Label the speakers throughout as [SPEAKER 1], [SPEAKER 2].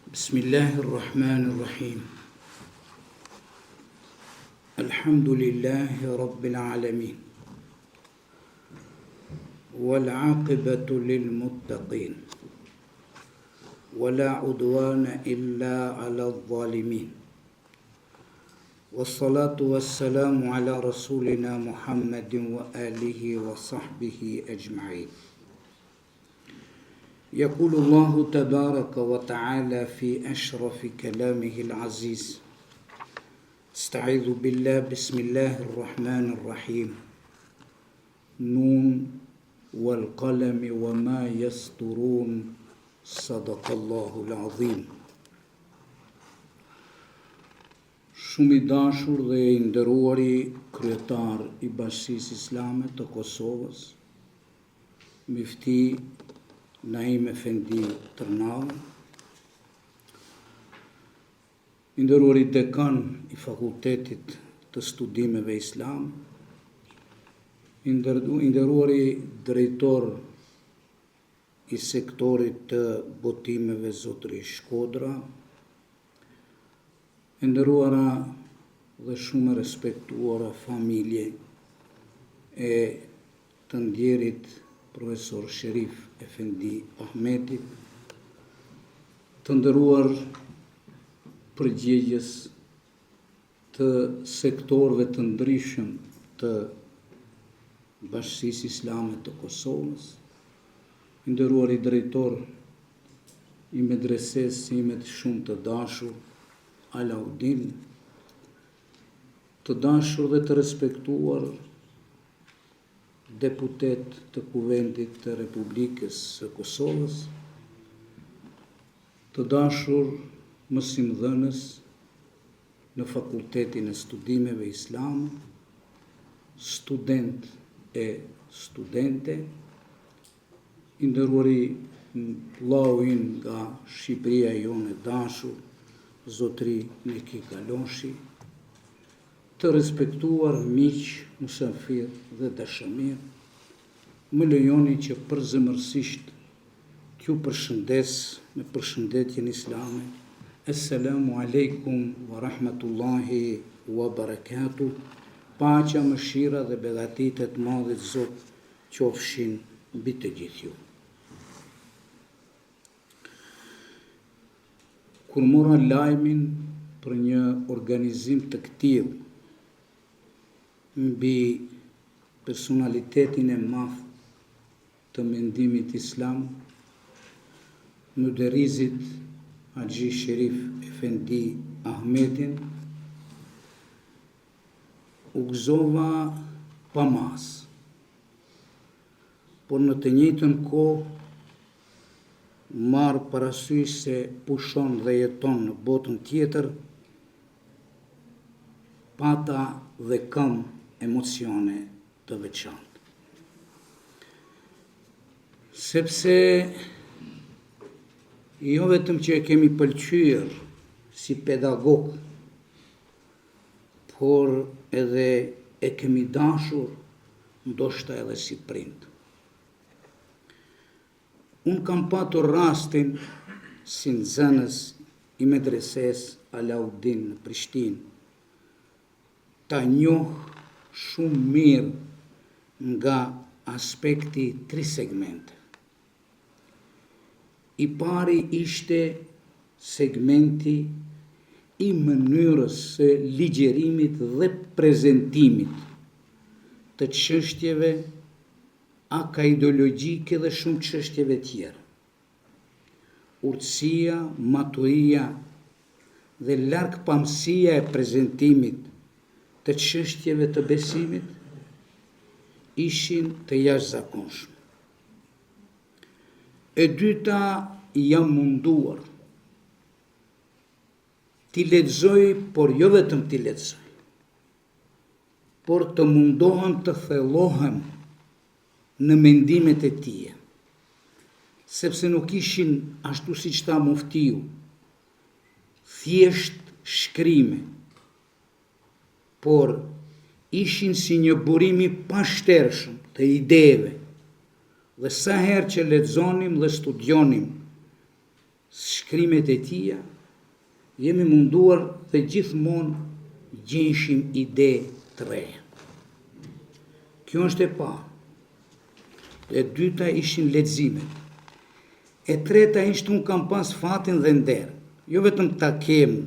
[SPEAKER 1] Bismillahirrahmanirrahim. Alhamdulillahi Rabbil alamin. Wal aqibatu lil muttaqin. Wala udwana illa ala dhalimin. Wassalatu wassalamu ala rasulina Muhammadin wa alihi wa sahbihi ajma'in. يقول الله تبارك وتعالى في أشرف كلامه العزيز استعيذ بالله بسم الله الرحمن الرحيم نون والقلم وما يسطرون صدق الله العظيم. Shumë i dashur dhe i nderuari kryetar i Bashkisë Islame të Kosovës, Mufti Naim Efendi Tërnavë, i nderuari dekan i Fakultetit të Studimeve Islam, i nderuari drejtor i sektorit të botimeve Zotëri Shkodra, i nderuara dhe shumë respektuara familje e të ndjerit Profesor Sherif Efendi Ahmetit, të nderuar përgjegjës të sektorëve të ndryshëm të Bashkisë Islame të Kosovës, i nderuar i drejtor i medreses ime të shumë të dashur, Alaudin, të dashur dhe të respektuar deputet të Kuvendit të Republikës së Kosovës, të dashur mësimdhënës në Fakultetin e Studimeve Islame, student e studente, i nderuari vllauin nga Shqipëria jonë e dashur, Zotëri Neki Kaloshi, të respektuar miq, musafir dhe dashëmir, më lejoni që përzemërsisht t'ju përshëndes me përshëndetjen islame. Assalamu alaikum wa rahmatullahi wa barakatuh. Paqja, mëshira dhe begatit e të madhit Zot qofshin mbi të gjithë ju. Kur mora lajmin për një organizim të këtij mbi personalitetin e madh të mendimit islam, Muderizit Haxhi Sherif Efendi Ahmetin, u gëzova pa mas, por në të njëjtën kohë marr parasysh se pushon dhe jeton në botën tjetër, pata dhe kam emocione të veçantë. Sepse jo vetëm që e kemi pëlqyer si pedagog, por edhe e kemi dashur ndoshta edhe si prind. Unë kam patur rastin si nxënës i medreses Alaudin në Prishtinë, ta njoh shumë mirë nga aspekti 3 segmente. I pari ishte segmenti i mënyrës së ligjerimit dhe prezentimit të çështjeve akaidologjike dhe shumë çështjeve tjera. Urtësia, maturia dhe largpamësia e prezentimit të çështjeve të besimit ishin të jashtëzakonshme. E dyta, jam munduar t'i lexoj, por jo vetëm t'i lexoj, por të mundohem të thellohem në mendimet e tija, sepse nuk ishin, ashtu siç tha muftiu, thjesht shkrime, por ishin si një burim i pashtershëm të ideve, dhe sa herë që lexonim dhe studionim shkrimet e tia, jemi munduar dhe gjithmonë gjenshim ide të reja. Kjo është e parë. E dyta ishin leximet. E treta ishte unë kam pas fatin dhe nder. Jo vetëm ta kem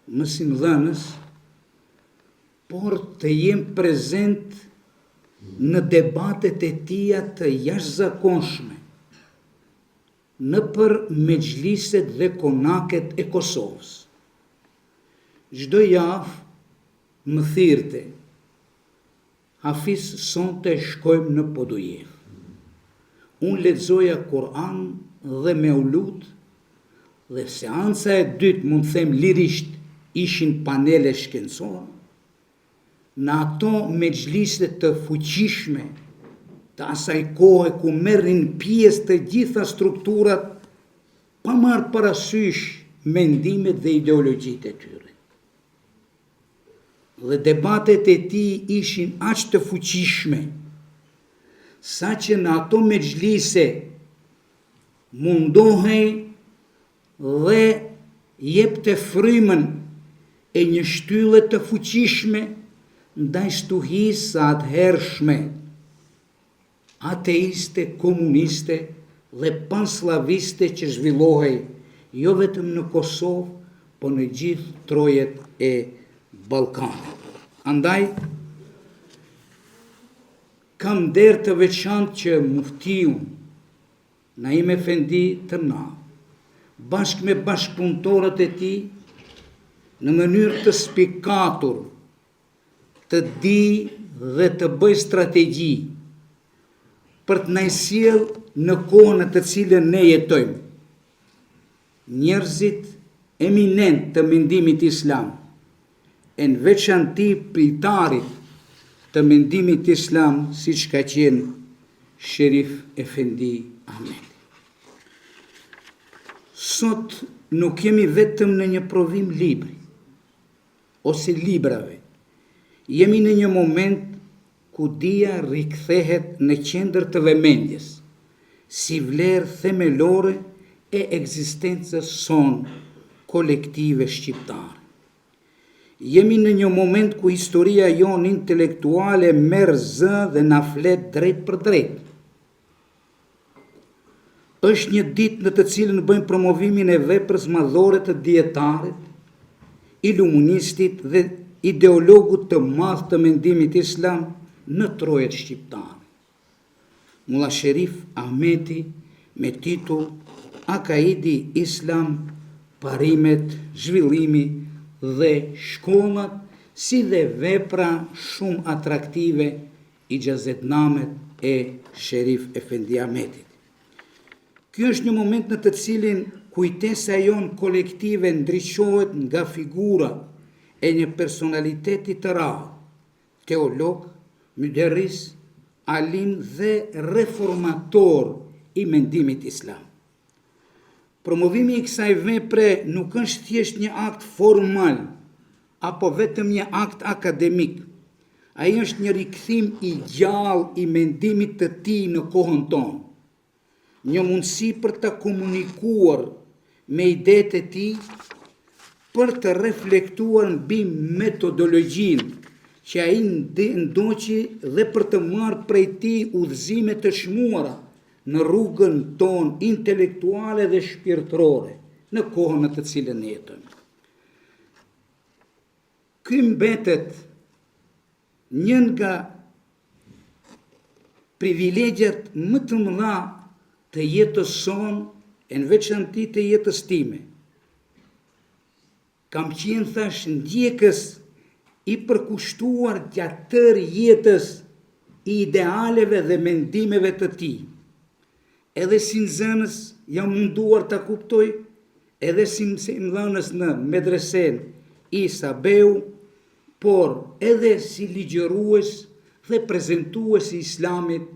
[SPEAKER 1] mësimdhënës, por të jem prezent në debatet e tia të jashtëzakonshme në për mexhliset dhe konaket e Kosovës. Çdo javë më thirrte, Hafiz, sonte shkojmë në Podujev. Unë lexoja Kur'an dhe me u lut, dhe seanca e dytë, mund të them lirisht, ishin panele shkencore. Në ato mexhlise të fuqishme të asaj kohe ku merrin pjesë të gjitha strukturat pa marrë parasysh mendimet dhe ideologjitë e tyre. Dhe debatet e tij ishin aq të fuqishme, sa që në ato mexhlise mundohej dhe jepte frymën e një shtylle të fuqishme ndaj stuhisë atëhershme, ateiste, komuniste dhe panslaviste që zhvillohej jo vetëm në Kosovë, po në gjithë trojet e Ballkanit. Andaj, kam nder të veçantë që muftiu Naim Efendi Tërna, bashkë me bashkëpunëtorët e tij, në mënyrë të spikatur, të di dhe të bëj strategji për të na sjellë në kohën në të cilën ne jetojmë njerëzit eminent të mendimit islam, e në veçanti prijtarit të mendimit islam, siç ka qenë Sherif Efendi Ahmeti. Sot nuk jemi vetëm në një provim libri ose librave. Jemi në një moment ku dia rikthehet në qendër të vëmendjes, si vlerë themelore e ekzistencës sonë kolektive shqiptare. Jemi në një moment ku historia jonë intelektuale merr zë dhe na flet drejt për drejt. Është një ditë në të cilën bëjmë promovimin e veprës madhore të dietarit, iluministit dhe ideologut të madh të mendimit islam në trojet shqiptare. Mulla Sherif Ahmeti me titull Akaidi Islam, parimet, zhvillimi dhe shkollat, si dhe vepra shumë atraktive i xhazetnamet e Sherif Efendi Ahmetit. Ky është një moment në të cilin kujtesa jonë kolektive ndriçohet nga figura e një personaliteti të rrallë, teolog, myderris, alim dhe reformator i mendimit islam. Promovimi i kësaj vepre nuk është thjesht një akt formal apo vetëm një akt akademik. Ai është një rikthim i gjallë i mendimit të tij në kohën tonë, një mundësi për të komunikuar me idetë e tij, për të reflektuar mbi metodologjinë që ai ndoqi dhe për të marrë prej tij udhëzime të çmuara në rrugën tonë intelektuale dhe shpirtërore në kohën në të cilën ne jetojmë. Ky mbetet një nga privilegjat më të mëdha të jetës sonë, e në veçanti të jetës time. Kam qenë, thash, ndjekës i përkushtuar gjatë tërë jetës i idealeve dhe mendimeve të tij. Edhe si nxënës jam munduar ta kuptoj, edhe si mëdhënës në medresen Isa Beu, por edhe si ligjërues dhe prezantues i islamit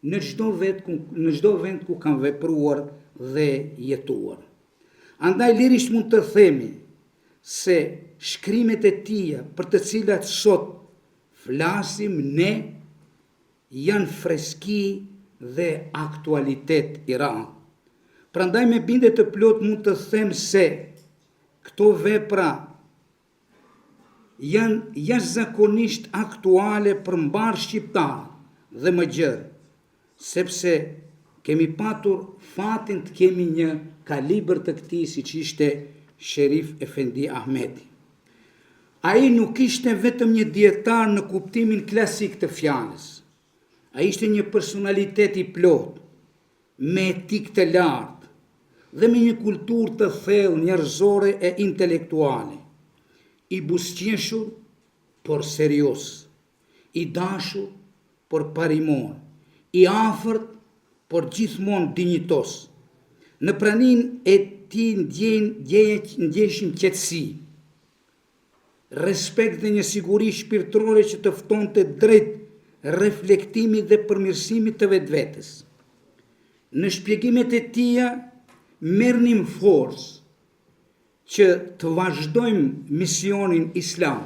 [SPEAKER 1] në çdo vend ku kam vepruar dhe jetuar. Andaj lirisht mund të themi se shkrimet e tija për të cilat sot flasim ne janë freski dhe aktualitet i rrallë. Prandaj me bindje të plot mund të them se këto vepra janë jashtëzakonisht aktuale për mbar shqiptar dhe më gjërë, sepse kemi patur fatin të kemi një kalibër të këtij siç ishte Sherif Efendi Ahmeti. Ai nuk ishte vetëm një dietar në kuptimin klasik të fjalës. Ai ishte një personalitet i plot, me etikë të lartë dhe me një kulturë të thellë njerëzore e intelektuale. I buzëqeshur, por serios, i dashur, por parimor, i afërt, por gjithmonë dinjitos. Në praninë e tij ndjeshim qetësi, respekt dhe një siguri shpirtërore që të ftonte drejt reflektimit dhe përmirësimit të vetvetes. Në shpjegimet e tija merrnim forcë që të vazhdojmë misionin islam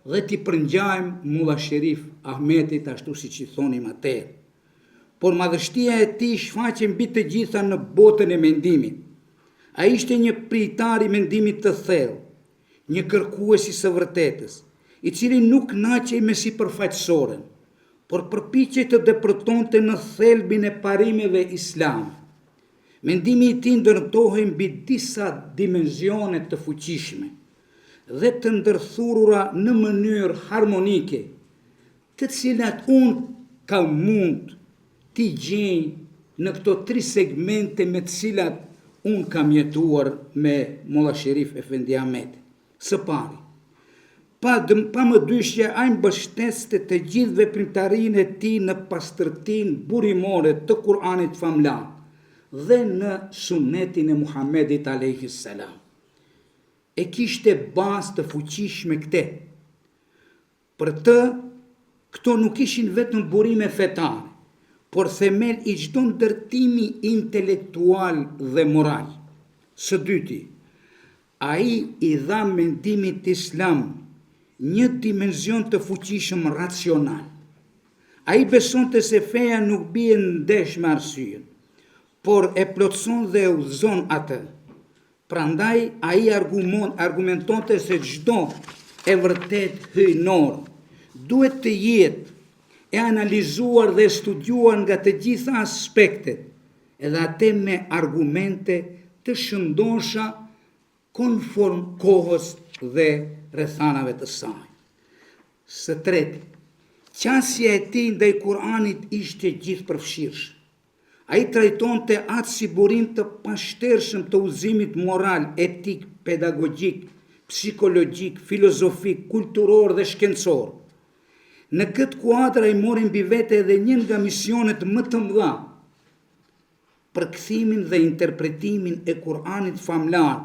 [SPEAKER 1] dhe t'i përngjajmë Mulla Sherif Ahmetit ashtu siç i thonim atëherë. Por madhështia e tij shfaqej mbi të gjitha në botën e mendimit. Ai ishte një pritar i mendimit të thellë, një kërkues i së vërtetës, i cili nuk kënaqej me sipërfaqësoren, por përpiqej të depërtonte në thelbin e parimeve islam. Mendimi i tij ndërtohej mbi disa dimensione të fuqishme dhe të ndërthurura në mënyrë harmonike, të cilat unë kam mund t'i gjej në këto 3 segmente me të cilat unë kam jetuar me Mulla Sherif Efendi Ahmeti. Së pari, pa më dyshje ai mbështeste të gjithë veprimtarinë e tij në pastërtinë burimore të Kur'anit famlar dhe në sunetin e Muhamedit alayhis salam. E kishte bazë të fuqishme këte. Për të, këto nuk ishin vetëm burime fetare, por themel i çdo ndërtimi intelektual dhe moral. Së dyti, ai i dha mendimit islam një dimension të fuqishëm racional. Ai besonte se feja nuk bie ndesh me arsyen, por e plotson dhe e udhëzon atë. Prandaj ai argumentonte se çdo e vërtet hyjnor duhet të jetë e analizuar dhe studiuar nga të gjitha aspektet, edhe atë me argumente të shëndosha konform kohës dhe rrethanave të saj. Së treti, qasja e tij ndaj Kur'anit ishte gjithëpërfshirshme. Ai trajtonte atë si burim të pashtershëm të udhëzimit moral, etik, pedagogjik, psikologjik, filozofik, kulturor dhe shkencor. Në këtë kuadër ai mori mbi vete edhe një nga misionet më të mëdha, përkthimin dhe interpretimin e Kur'anit famlar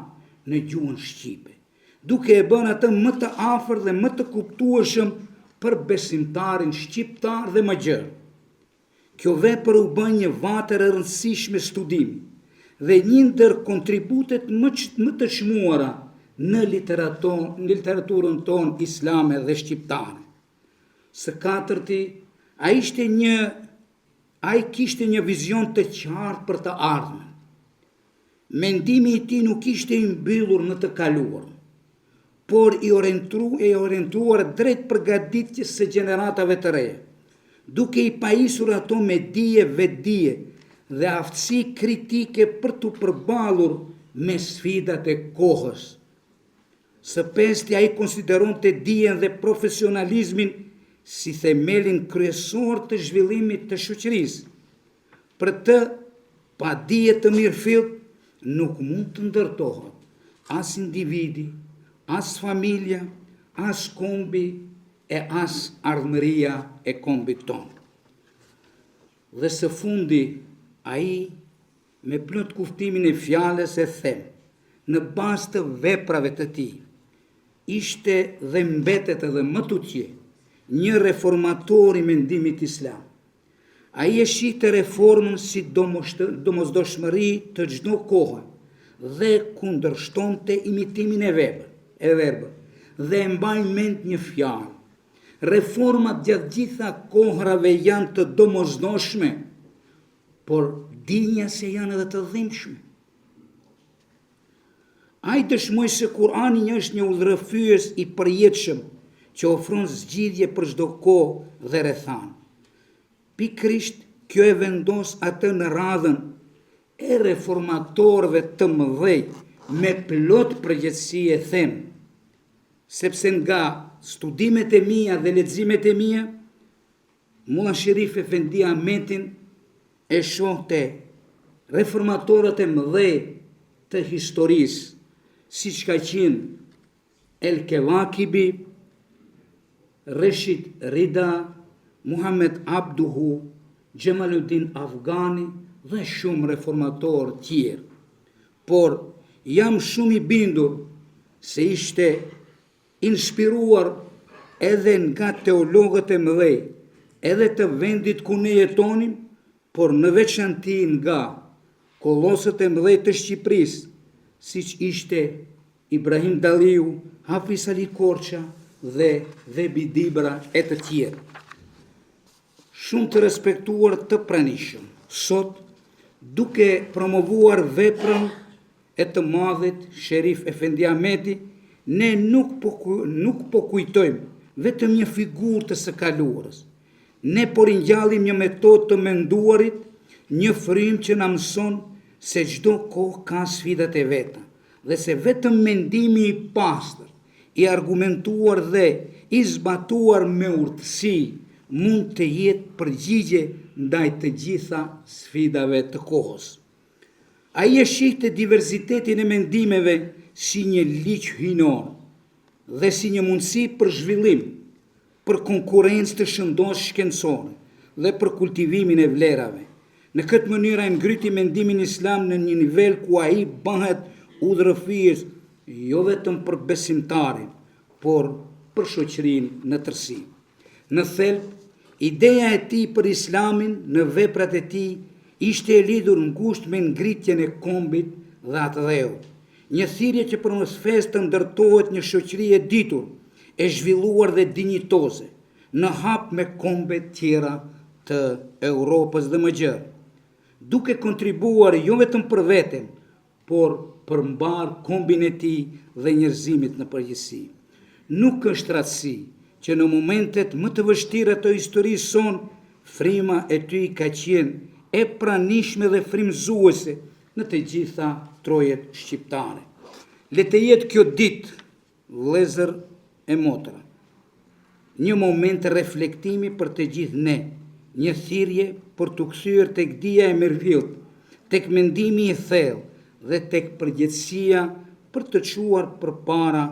[SPEAKER 1] në gjuhën shqipe, duke e bërë atë më të afër dhe më të kuptueshëm për besimtarin shqiptar dhe më gjërë. Kjo vepër u bën një vatër e rëndësishme studimi dhe një ndër kontributet më të çmuara në literaturën tonë islame dhe shqiptare. Së katërti, ai kishte një vizion të qartë për të ardhmen. Mendimi i tij nuk ishte i mbyllur në të kaluarën, por i orientuar drejt përgatitjes së gjeneratave të reja, duke i pajisur ato me dije, vetdije dhe aftësi kritike për të përballur me sfidat e kohës. Së pesti, ai konsideronte dijen dhe profesionalizmin si themelin kryesor të zhvillimit të shoqërisë. Për të, pa dije të mirëfillt, nuk mund të ndërtohet as individi, as familja, as kombi e as ardhmëria e kombit tonë. Dhe së fundi, ai me plot kuptimin e fjalës e them, në bazë të veprave të tij, ishte dhe mbetet edhe më tutje një reformator i mendimit islam. Ai e shihte reformën si domosdoshmëri të çdo kohe dhe kundërshtonte imitimin e verbër dhe e mbaj mend një fjalë. Reformat gjatë gjitha kohrave janë të domosdoshme, por dinja se janë edhe të dhimbshme. Ai dëshmoj se Kurani është një udhërrëfyes i përjetshëm që ofron zgjidhje për çdo kohë dhe rrethan. Pikërisht kjo e vendos atë në radhën e reformatorëve të mëdhej me plot përgjegjësi e them, sepse nga studimet e mia dhe leximet e mia, Mulla Sherif Efendi Ahmetin e shohte reformatorët e mëdhej të historisë, siç ka qenë El Kevakibi, Reshid Rida, Muhammed Abduhu, Gjemaluddin Afgani dhe shumë reformatorë tjerë. Por jam shumë i bindur se ishte inspiruar edhe nga teologët e mëdhej, edhe të vendit ku ne jetonim, por në veçanti nga kollosët e mëdhej të Shqipërisë, siç ishte Ibrahim Dalliu, Hafiz Ali Korça dhe Bidibra e të tjerë. Shumë të respektuar të pranishëm, sot duke promovuar veprën e të madhit Sherif Efendi Ahmeti, ne nuk po kujtojmë vetëm një figurë të së kaluarës. Ne po ringjallim një metodë të menduarit, një frymë që na mëson se çdo kohë ka sfidat e veta dhe se vetëm mendimi i pastër, i argumentuar dhe i zbatuar me urtësi mund të jetë përgjigje ndaj të gjitha sfidave të kohës. Ai e shihte diversitetin e mendimeve si një ligj hyjnor dhe si një mundësi për zhvillim, për konkurrencë të shëndosh shkencore dhe për kultivimin e vlerave. Në këtë mënyrë ai ngriti mendimin islam në një nivel ku ai bëhet udhërrëfyes jo vetëm për besimtarin, por për shoqërinë në tërësi. Në thelb, ideja e tij për islamin në veprat e tij ishte e lidhur ngushtë me ngritjen e kombit dhe atë dheu. Një thirrje që përmes fesë të ndërtohet një shoqëri e ditur, e zhvilluar dhe dinjitoze, në hap me kombe tjera të Europës dhe më gjerë, duke kontribuar jo vetëm për veten, por për mbar kombin e tij dhe njerëzimit në përgjithësi. Nuk është rastësi që në momentet më të vështira të historisë sonë, frima e tij ka qenë e pranishme dhe frymëzuese në të gjitha trojet shqiptare. Le të jetë kjo ditë, vëllezër e motra, një moment reflektimi për të gjithë ne, një thirrje për të kthyer tek dija e mirëfillt, tek mendimi i thellë dhe tek përgjegjësia për të çuar përpara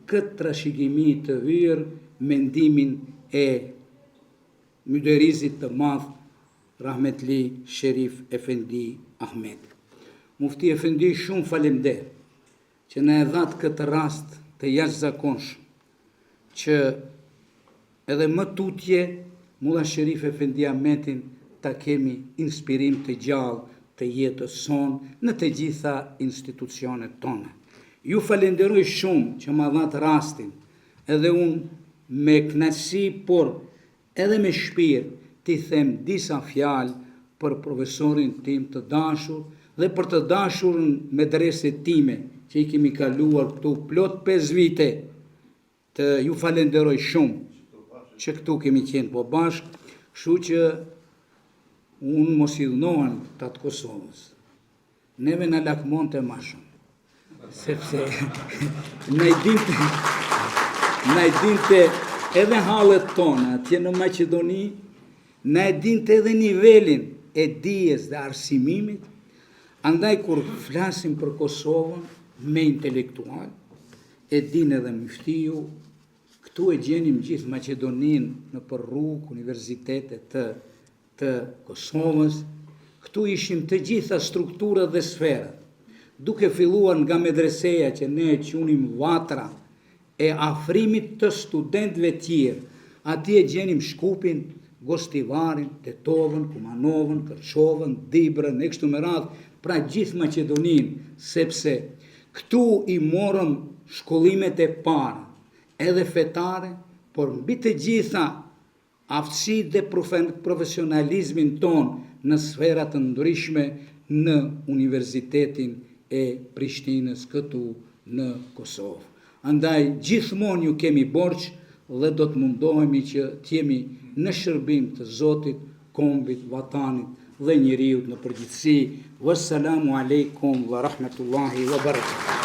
[SPEAKER 1] këtë trashëgimi të hyrë, mendimin e Myderizit të madh Rahmetli Sherif Efendi Ahmet. Mufti Efendi, shumë faleminderit që na e dhat këtë rast të jashtëzakonshëm, që edhe më tutje Mulla Sherif Efendi Ahmetin ta kemi inspirim të gjallë të jetës sonë në të gjitha institucionet tona. Ju falenderoj shumë që ma dhat rastin, edhe unë me kënaqësi, por edhe me shpirt t'i them disa fjalë për profesorin tim të dashur dhe për të dashurën medreset time që i kemi kaluar këtu plot 5 vite. Ju falenderoj shumë që këtu kemi qenë po bashkë, kështu që unë mos i dhënohen të atë Kosovës. Neve në lakmonte ma shumë, sepse në i dinte edhe halët tona, atje në Maqedoni, në i dinte edhe nivelin e dijes dhe arsimimit, andaj kur flasim për Kosovën me intelektual, e din edhe Muftiu, këtu e gjenim gjithë Maqedonin në për rrugë, universitetet të Kosovës, këtu ishim të gjitha strukturat dhe sferat, duke filluar nga medreseja që ne e qunim Vatra, e afrimit të studentëve tjerë, atje gjenim Shkupin, Gostivarin, Tetovën, Kumanovën, Kërçovën, Dibrën, e kështu me radhë, pra gjithë Maqedonin, sepse këtu i morëm shkollimet e para, edhe fetare, por mbi të gjitha aftësitë dhe profesionalizmin ton në sferat të ndryshme në Universitetin e Prishtinës këtu në Kosovë. Andaj gjithmonë ju kemi borç dhe do të mundohemi që t'jemi në shërbim të Zotit, kombit, vatanit dhe njeriut në përgjithësi. Wassalamu alaikum wa rahmatullahi wa barakatuh.